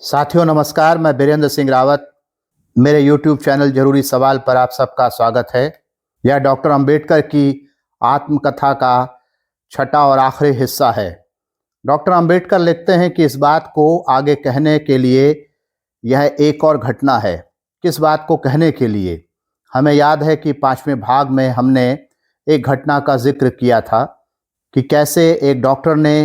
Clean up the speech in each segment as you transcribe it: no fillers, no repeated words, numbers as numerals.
साथियों नमस्कार, मैं बीरेंद्र सिंह रावत। मेरे YouTube चैनल जरूरी सवाल पर आप सबका स्वागत है। यह डॉक्टर अंबेडकर की आत्मकथा का छठा और आखिरी हिस्सा है। डॉक्टर अंबेडकर लिखते हैं कि इस बात को आगे कहने के लिए यह एक और घटना है। किस बात को कहने के लिए? हमें याद है कि 5वें भाग में हमने एक घटना का जिक्र किया था कि कैसे एक डॉक्टर ने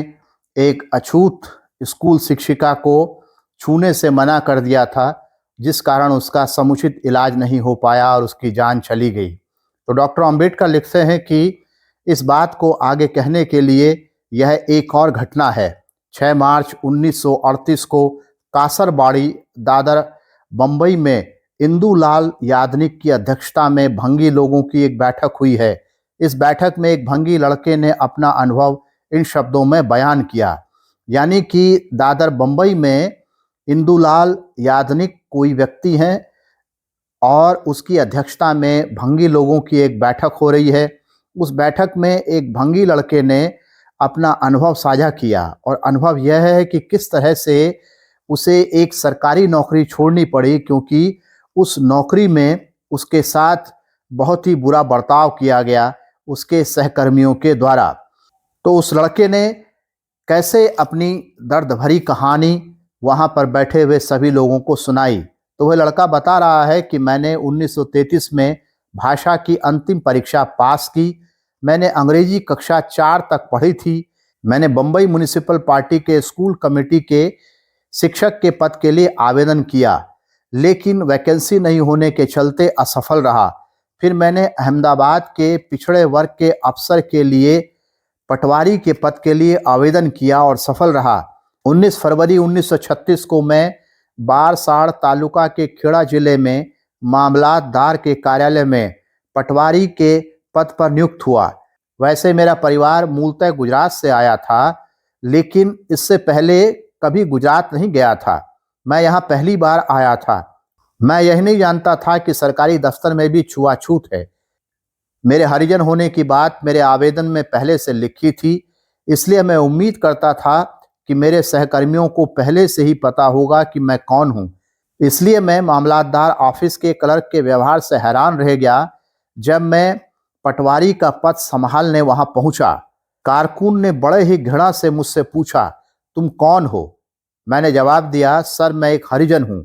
एक अछूत स्कूल शिक्षिका को छूने से मना कर दिया था, जिस कारण उसका समुचित इलाज नहीं हो पाया और उसकी जान चली गई। तो डॉक्टर अंबेडकर लिखते हैं कि इस बात को आगे कहने के लिए यह एक और घटना है। 6 मार्च 1938 को कासरबाड़ी, दादर, बंबई में इंदुलाल याग्निक की अध्यक्षता में भंगी लोगों की एक बैठक हुई है। इस बैठक में एक भंगी लड़के ने अपना अनुभव इन शब्दों में बयान किया, यानी कि दादर, बंबई में इंदुलाल याग्निक कोई व्यक्ति हैं और उसकी अध्यक्षता में भंगी लोगों की एक बैठक हो रही है। उस बैठक में एक भंगी लड़के ने अपना अनुभव साझा किया और अनुभव यह है कि किस तरह से उसे एक सरकारी नौकरी छोड़नी पड़ी, क्योंकि उस नौकरी में उसके साथ बहुत ही बुरा बर्ताव किया गया उसके सहकर्मियों के द्वारा। तो उस लड़के ने कैसे अपनी दर्द भरी कहानी वहाँ पर बैठे हुए सभी लोगों को सुनाई। तो वह लड़का बता रहा है कि मैंने 1933 में भाषा की अंतिम परीक्षा पास की। मैंने अंग्रेजी कक्षा 4 तक पढ़ी थी। मैंने बंबई म्युनिसिपल पार्टी के स्कूल कमेटी के शिक्षक के पद के लिए आवेदन किया, लेकिन वैकेंसी नहीं होने के चलते असफल रहा। फिर मैंने अहमदाबाद के पिछड़े वर्ग के अफसर के लिए पटवारी के पद के लिए आवेदन किया और सफल रहा। 19 फरवरी 1936 को मैं बारसाड़ तालुका के खेड़ा जिले में मामलातदार के कार्यालय में पटवारी के पद पर नियुक्त हुआ। वैसे मेरा परिवार मूलतः गुजरात से आया था, लेकिन इससे पहले कभी गुजरात नहीं गया था। मैं यहाँ पहली बार आया था। मैं यही नहीं जानता था कि सरकारी दफ्तर में भी छुआछूत है। मेरे हरिजन होने की बात मेरे आवेदन में पहले से लिखी थी, इसलिए मैं उम्मीद करता था कि मेरे सहकर्मियों को पहले से ही पता होगा कि मैं कौन हूं। इसलिए मैं मामलातदार ऑफिस के क्लर्क के व्यवहार से हैरान रह गया जब मैं पटवारी का पद संभालने वहां पहुंचा। कारकुन ने बड़े ही घृणा से मुझसे पूछा, तुम कौन हो? मैंने जवाब दिया, सर मैं एक हरिजन हूं।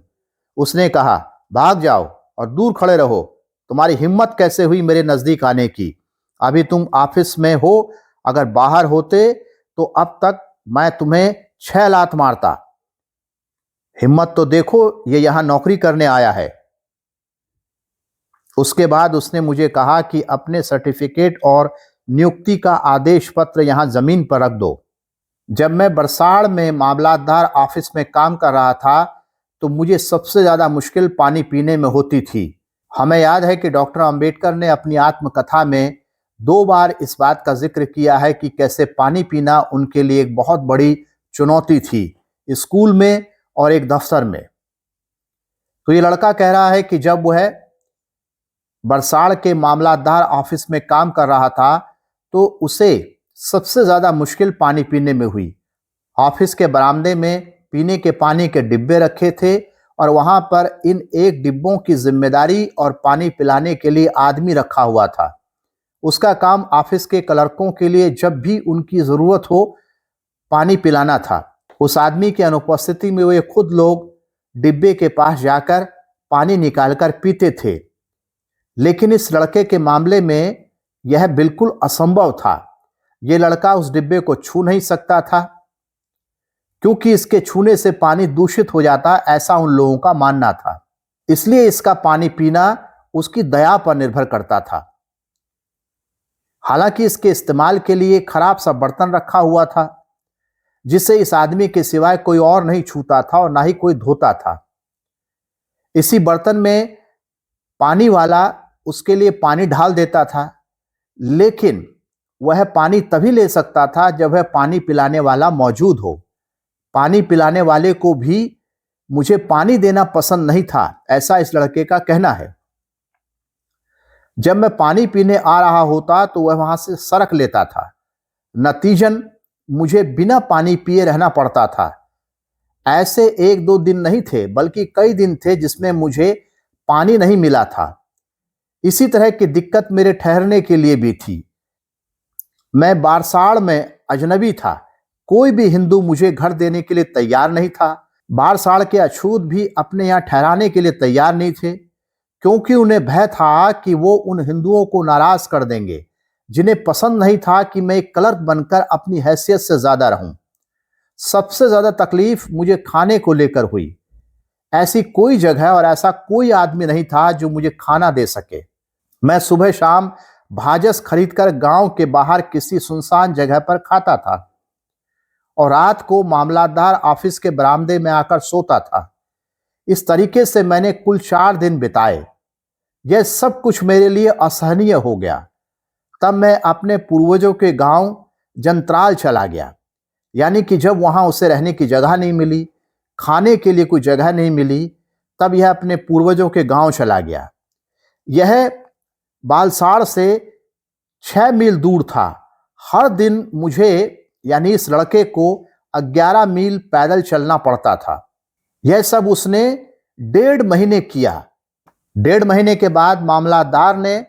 उसने कहा, भाग जाओ और दूर खड़े रहो। तुम्हारी हिम्मत कैसे हुई मेरे नजदीक आने की? अभी तुम ऑफिस में हो, अगर बाहर होते तो अब तक मैं तुम्हें 6 लात मारता। हिम्मत तो देखो, ये यहां नौकरी करने आया है। उसके बाद उसने मुझे कहा कि अपने सर्टिफिकेट और नियुक्ति का आदेश पत्र यहां जमीन पर रख दो। जब मैं बरसाड़ में मामलातदार ऑफिस में काम कर रहा था तो मुझे सबसे ज्यादा मुश्किल पानी पीने में होती थी। हमें याद है कि डॉक्टर अंबेडकर ने अपनी आत्मकथा में 2 बार इस बात का जिक्र किया है कि कैसे पानी पीना उनके लिए एक बहुत बड़ी चुनौती थी, स्कूल में और एक दफ्तर में। तो ये लड़का कह रहा है कि जब वह बरसाड़ के मामलातदार ऑफिस में काम कर रहा था तो उसे सबसे ज्यादा मुश्किल पानी पीने में हुई। ऑफिस के बरामदे में पीने के पानी के डिब्बे रखे थे और वहां पर इन एक डिब्बों की जिम्मेदारी और पानी पिलाने के लिए आदमी रखा हुआ था। उसका काम ऑफिस के क्लर्कों के लिए जब भी उनकी जरूरत हो पानी पिलाना था। उस आदमी की अनुपस्थिति में वे खुद लोग डिब्बे के पास जाकर पानी निकालकर पीते थे, लेकिन इस लड़के के मामले में यह बिल्कुल असंभव था। यह लड़का उस डिब्बे को छू नहीं सकता था, क्योंकि इसके छूने से पानी दूषित हो जाता, ऐसा उन लोगों का मानना था। इसलिए इसका पानी पीना उसकी दया पर निर्भर करता था। हालांकि इसके इस्तेमाल के लिए खराब सा बर्तन रखा हुआ था, जिसे इस आदमी के सिवाय कोई और नहीं छूता था और ना ही कोई धोता था। इसी बर्तन में पानी वाला उसके लिए पानी ढाल देता था, लेकिन वह पानी तभी ले सकता था जब वह पानी पिलाने वाला मौजूद हो। पानी पिलाने वाले को भी मुझे पानी देना पसंद नहीं था, ऐसा इस लड़के का कहना है। जब मैं पानी पीने आ रहा होता तो वह वहां से सरक लेता था। नतीजन मुझे बिना पानी पिए रहना पड़ता था। ऐसे एक दो दिन नहीं थे, बल्कि कई दिन थे जिसमें मुझे पानी नहीं मिला था। इसी तरह की दिक्कत मेरे ठहरने के लिए भी थी। मैं बारसाड़ में अजनबी था। कोई भी हिंदू मुझे घर देने के लिए तैयार नहीं था। बारसाड़ के अछूत भी अपने यहाँ ठहराने के लिए तैयार नहीं थे, क्योंकि उन्हें भय था कि वो उन हिंदुओं को नाराज कर देंगे जिन्हें पसंद नहीं था कि मैं एक क्लर्क बनकर अपनी हैसियत से ज्यादा रहूं। सबसे ज्यादा तकलीफ मुझे खाने को लेकर हुई। ऐसी कोई जगह और ऐसा कोई आदमी नहीं था जो मुझे खाना दे सके। मैं सुबह शाम भाजस खरीदकर गांव के बाहर किसी सुनसान जगह पर खाता था और रात को मामलादार ऑफिस के बरामदे में आकर सोता था। इस तरीके से मैंने कुल 4 दिन बिताए। यह सब कुछ मेरे लिए असहनीय हो गया। तब मैं अपने पूर्वजों के गांव जंत्राल चला गया। यानी कि जब वहां उसे रहने की जगह नहीं मिली, खाने के लिए कोई जगह नहीं मिली, तब यह अपने पूर्वजों के गांव चला गया। यह बालसाड़ से 6 मील दूर था। हर दिन मुझे यानी इस लड़के को 11 मील पैदल चलना पड़ता था। यह सब उसने 1.5 महीने किया। 1.5 महीने के बाद मामलादार ने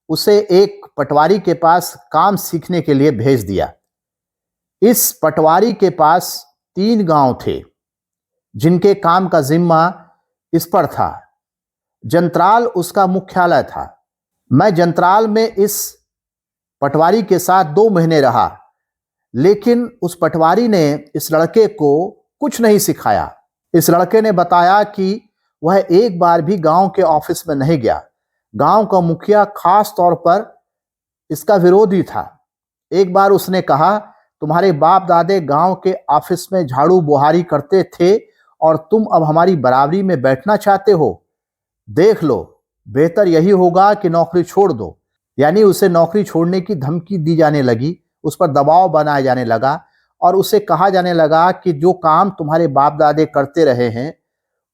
उसे एक पटवारी के पास काम सीखने के लिए भेज दिया। इस पटवारी के पास 3 गांव थे जिनके काम का जिम्मा इस पर था। जंत्राल उसका मुख्यालय था। मैं जंत्राल में इस पटवारी के साथ 2 महीने रहा, लेकिन उस पटवारी ने इस लड़के को कुछ नहीं सिखाया। इस लड़के ने बताया कि वह एक बार भी गांव के ऑफिस में नहीं गया। गांव का मुखिया खास तौर पर इसका विरोधी था। एक बार उसने कहा, तुम्हारे बाप दादे गांव के ऑफिस में झाड़ू बुहारी करते थे और तुम अब हमारी बराबरी में बैठना चाहते हो? देख लो, बेहतर यही होगा कि नौकरी छोड़ दो। यानी उसे नौकरी छोड़ने की धमकी दी जाने लगी, उस पर दबाव बनाया जाने लगा और उसे कहा जाने लगा कि जो काम तुम्हारे बाप दादे करते रहे हैं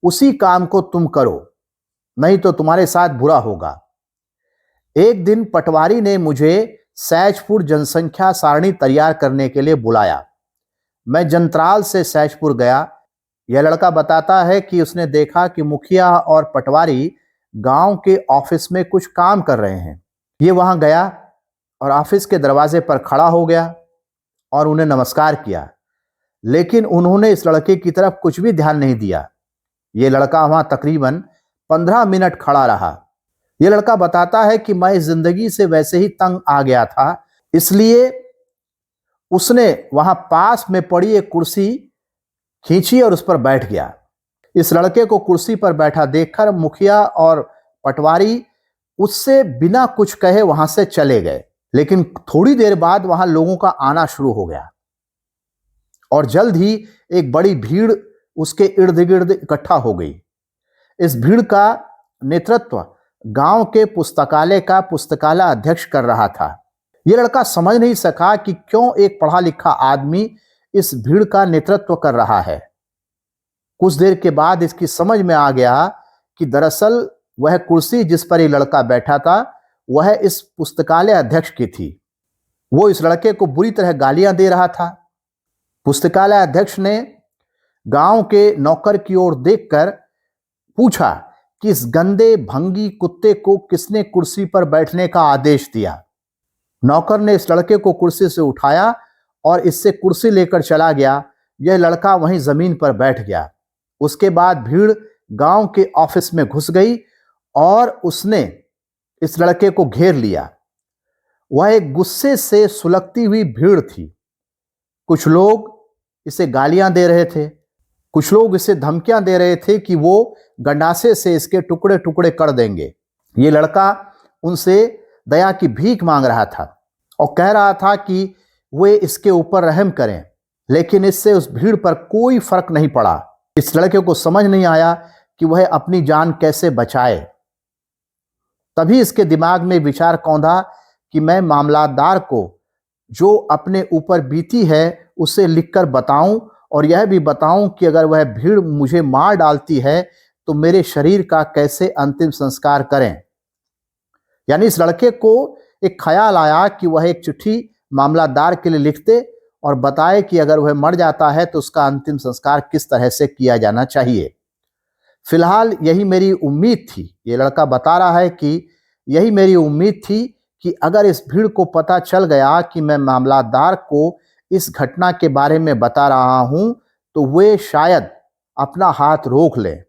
उसी काम को तुम करो, नहीं तो तुम्हारे साथ बुरा होगा। एक दिन पटवारी ने मुझे सैजपुर जनसंख्या सारणी तैयार करने के लिए बुलाया। मैं जंत्राल से सैजपुर गया। यह लड़का बताता है कि उसने देखा कि मुखिया और पटवारी गांव के ऑफिस में कुछ काम कर रहे हैं। ये वहां गया और ऑफिस के दरवाजे पर खड़ा हो गया और उन्हें नमस्कार किया, लेकिन उन्होंने इस लड़के की तरफ कुछ भी ध्यान नहीं दिया। ये लड़का वहां तकरीबन 15 मिनट खड़ा रहा। यह लड़का बताता है कि मैं जिंदगी से वैसे ही तंग आ गया था, इसलिए उसने वहां पास में पड़ी एक कुर्सी खींची और उस पर बैठ गया। इस लड़के को कुर्सी पर बैठा देखकर मुखिया और पटवारी उससे बिना कुछ कहे वहां से चले गए। लेकिन थोड़ी देर बाद वहां लोगों का आना शुरू हो गया और जल्द ही एक बड़ी भीड़ उसके इर्द गिर्द इकट्ठा हो गई। इस भीड़ का नेतृत्व गांव के पुस्तकालय का पुस्तकालय अध्यक्ष कर रहा था। यह लड़का समझ नहीं सका कि क्यों एक पढ़ा लिखा आदमी इस भीड़ का नेतृत्व कर रहा है। कुछ देर के बाद इसकी समझ में आ गया कि दरअसल वह कुर्सी जिस पर यह लड़का बैठा था वह इस पुस्तकालय अध्यक्ष की थी। वो इस लड़के को बुरी तरह गालियां दे रहा था। पुस्तकालय अध्यक्ष ने गांव के नौकर की ओर देखकर पूछा कि इस गंदे भंगी कुत्ते को किसने कुर्सी पर बैठने का आदेश दिया। नौकर ने इस लड़के को कुर्सी से उठाया और इससे कुर्सी लेकर चला गया। यह लड़का वहीं जमीन पर बैठ गया। उसके बाद भीड़ गांव के ऑफिस में घुस गई और उसने इस लड़के को घेर लिया। वह एक गुस्से से सुलगती हुई भीड़ थी। कुछ लोग इसे गालियां दे रहे थे, कुछ लोग इसे धमकियां दे रहे थे कि वो गंडासे से इसके टुकड़े टुकड़े कर देंगे। ये लड़का उनसे दया की भीख मांग रहा था और कह रहा था कि वे इसके ऊपर रहम करें, लेकिन इससे उस भीड़ पर कोई फर्क नहीं पड़ा। इस लड़के को समझ नहीं आया कि वह अपनी जान कैसे बचाए। तभी इसके दिमाग में विचार कौंधा कि मैं मामलादार को जो अपने ऊपर बीती है उसे लिखकर बताऊं और यह भी बताऊं कि अगर वह भीड़ मुझे मार डालती है तो मेरे शरीर का कैसे अंतिम संस्कार करें। यानी इस लड़के को एक ख्याल आया कि वह एक चिट्ठी मामलादार के लिए लिख दे और बताए कि अगर वह मर जाता है तो उसका अंतिम संस्कार किस तरह से किया जाना चाहिए। फिलहाल यही मेरी उम्मीद थी, ये लड़का बता रहा है कि यही मेरी उम्मीद थी कि अगर इस भीड़ को पता चल गया कि मैं मामलादार को इस घटना के बारे में बता रहा हूं तो वे शायद अपना हाथ रोक लें।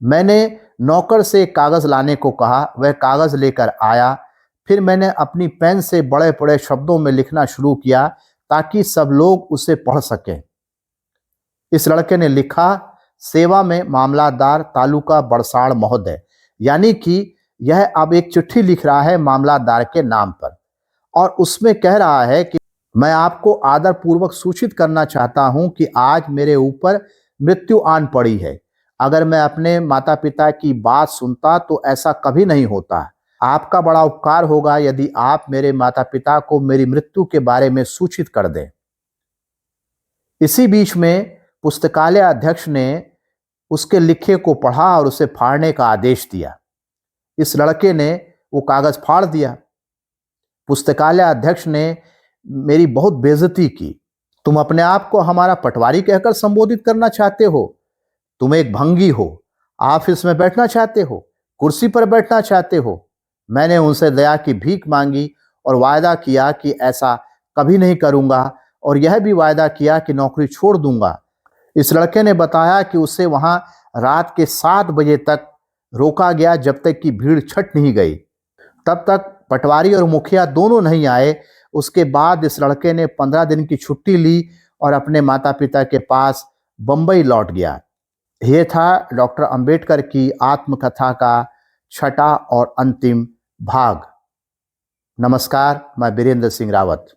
मैंने नौकर से एक कागज लाने को कहा, वह कागज लेकर आया। फिर मैंने अपनी पेन से बड़े बड़े शब्दों में लिखना शुरू किया ताकि सब लोग उसे पढ़ सकें। इस लड़के ने लिखा, सेवा में मामलादार तालुका बड़साड़ महोदय, यानी कि यह अब एक चिट्ठी लिख रहा है मामलादार के नाम पर और उसमें कह रहा है कि मैं आपको आदरपूर्वक सूचित करना चाहता हूं कि आज मेरे ऊपर मृत्यु आन पड़ी है। अगर मैं अपने माता पिता की बात सुनता तो ऐसा कभी नहीं होता। आपका बड़ा उपकार होगा यदि आप मेरे माता पिता को मेरी मृत्यु के बारे में सूचित कर दें। इसी बीच में पुस्तकालय अध्यक्ष ने उसके लिखे को पढ़ा और उसे फाड़ने का आदेश दिया। इस लड़के ने वो कागज फाड़ दिया। पुस्तकालय अध्यक्ष ने मेरी बहुत बेइज्जती की। तुम अपने आप को हमारा पटवारी कहकर संबोधित करना चाहते हो? तुम एक भंगी हो। ऑफिस में बैठना चाहते हो, कुर्सी पर बैठना चाहते हो। मैंने उनसे दया की भीख मांगी और वायदा किया कि ऐसा कभी नहीं करूंगा और यह भी वायदा किया कि नौकरी छोड़ दूंगा। इस लड़के ने बताया कि उसे वहां रात के 7 बजे तक रोका गया जब तक कि भीड़ छट नहीं गई। तब तक पटवारी और मुखिया दोनों नहीं आए। उसके बाद इस लड़के ने 15 दिन की छुट्टी ली और अपने माता पिता के पास बंबई लौट गया। यह था डॉक्टर अंबेडकर की आत्मकथा का छठा और अंतिम भाग। नमस्कार, मैं बीरेंद्र सिंह रावत।